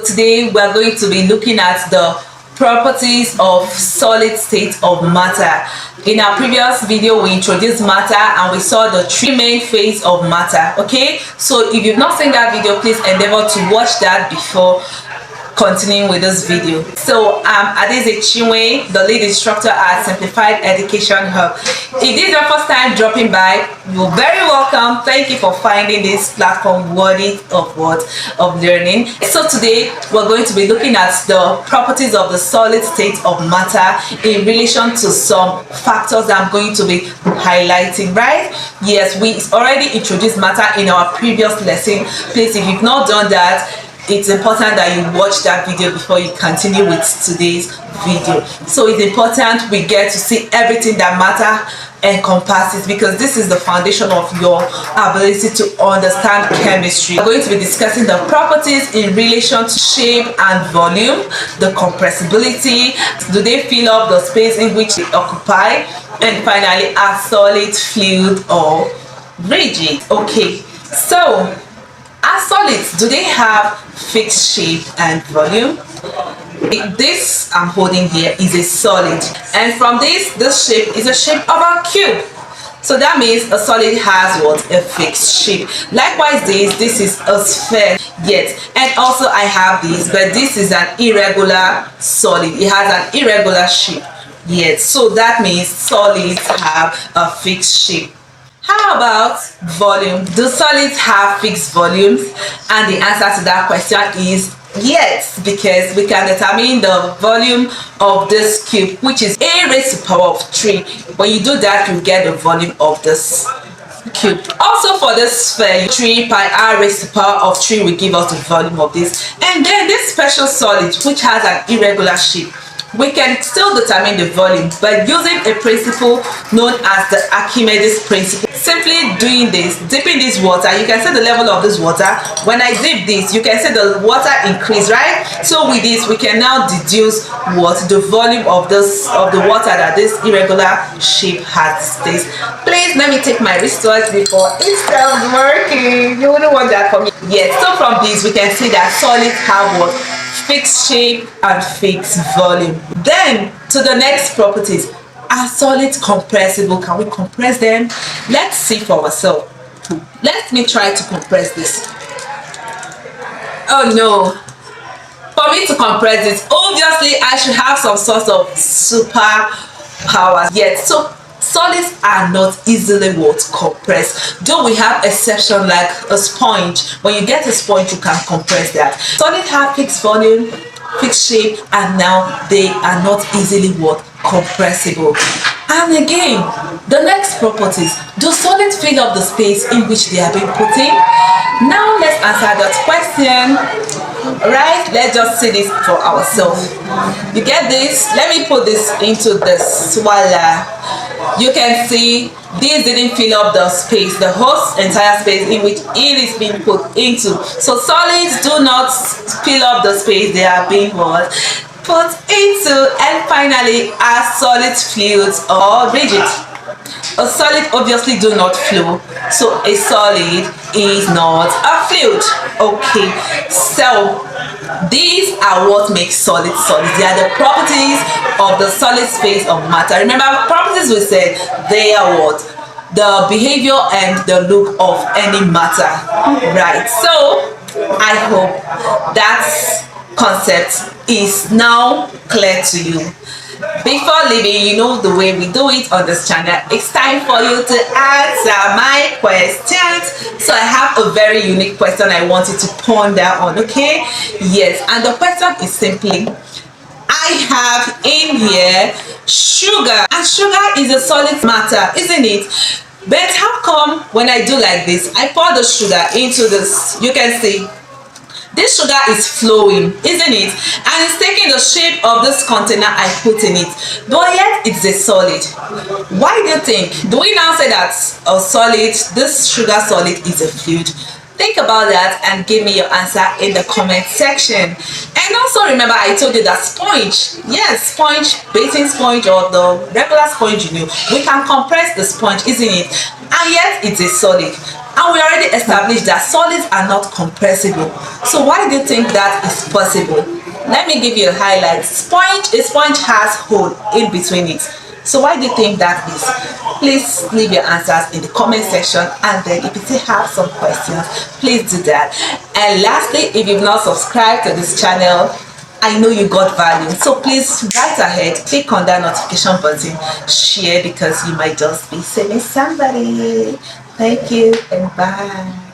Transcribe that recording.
today we're going to be looking at the properties of solid state of matter. In our previous video we introduced matter and we saw the three main phases of matter. Okay, so if you've not seen that video, please endeavor to watch that before continuing with this video. So Adeze Chinwe, the lead instructor at Simplified Education Hub. If this is your first time dropping by, you're very welcome. Thank you for finding this platform worthy of learning. So today we're going to be looking at the properties of the solid state of matter in relation to some factors that I'm going to be highlighting, right? Yes, we already introduced matter in our previous lesson. Please, if you've not done that, it's important that you watch that video before you continue with today's video. So it's important we get to see everything that matter encompasses, because this is the foundation of your ability to understand chemistry. We're going to be discussing the properties in relation to shape and volume, the compressibility, do they fill up the space in which they occupy, and finally, are solid, fluid, or rigid. Okay, so as solids, do they have fixed shape and volume? This I'm holding here is a solid, and from this shape is a shape of a cube. So that means a solid has what? A fixed shape. Likewise, this is a sphere. Yes, and also I have this, but this is an irregular solid. It has an irregular shape. Yes, so that means solids have a fixed shape. How about volume? Do solids have fixed volumes? And the answer to that question is yes, because we can determine the volume of this cube, which is a raised to the power of 3. When you do that, you get the volume of this cube. Also for this sphere, 3 pi r raised to the power of 3 will give us the volume of this. And then this special solid, which has an irregular shape, we can still determine the volume by using a principle known as the Archimedes principle. Simply doing this, dipping this water, you can see the level of this water. When I dip this, you can see the water increase, right? So with this, we can now deduce what the volume of the water that this irregular shape has. Please let me take my wristwatch before it stops working. You wouldn't want that for me. Yes, so from this we can see that solids have what? Fixed shape and fixed volume. Then to the next properties. Are solids compressible? Can we compress them? Let's see for ourselves. Let me try to compress this. Oh no. For me to compress this, obviously I should have some sort of superpowers. Yes, so solids are not easily compressed, though we have exception like a sponge. When you get a sponge, you can compress that. Solids have fixed volume, fixed shape, and now they are not easily compressible. And again, the next properties, do solids fill up the space in which they are being put in? Now let's answer that question. Right, let's just see this for ourselves. You get this? Let me put this into this. Voila. You can see this didn't fill up the space, the whole entire space in which it is being put into. So solids do not fill up the space they are being put into. And finally, are solids fluids or rigid? A solid obviously do not flow, so a solid is not a fluid. Okay, so these are what makes solids solids. They are the properties of the solid space of matter. Remember, properties we said they are what? The behavior and the look of any matter. Right, so I hope that concept is now clear to you. Before leaving, you know the way we do it on this channel. It's time for you to answer my questions. So I have a very unique question I want you to ponder on, okay? Yes, and the question is simply, I have in here sugar, and sugar is a solid matter, isn't it? But how come when I do like this, I pour the sugar into this, you can see this sugar is flowing, isn't it? And it's taking the shape of this container I put in it, but yet it's a solid. Why do you think? Do we now say that a solid, this sugar solid, is a fluid? Think about that and give me your answer in the comment section. And also remember, I told you that sponge, yes, sponge, baking sponge or the regular sponge, you know, we can compress the sponge, isn't it? And yet it's a solid. And we already established that solids are not compressible. So why do you think that is possible? Let me give you a highlight. A sponge has hole in between it. So why do you think that is? Please leave your answers in the comment section, and then if you still have some questions, please do that. And lastly, if you've not subscribed to this channel, I know you got value, so please right ahead click on that notification button, share, because you might just be saving somebody. Thank you and bye.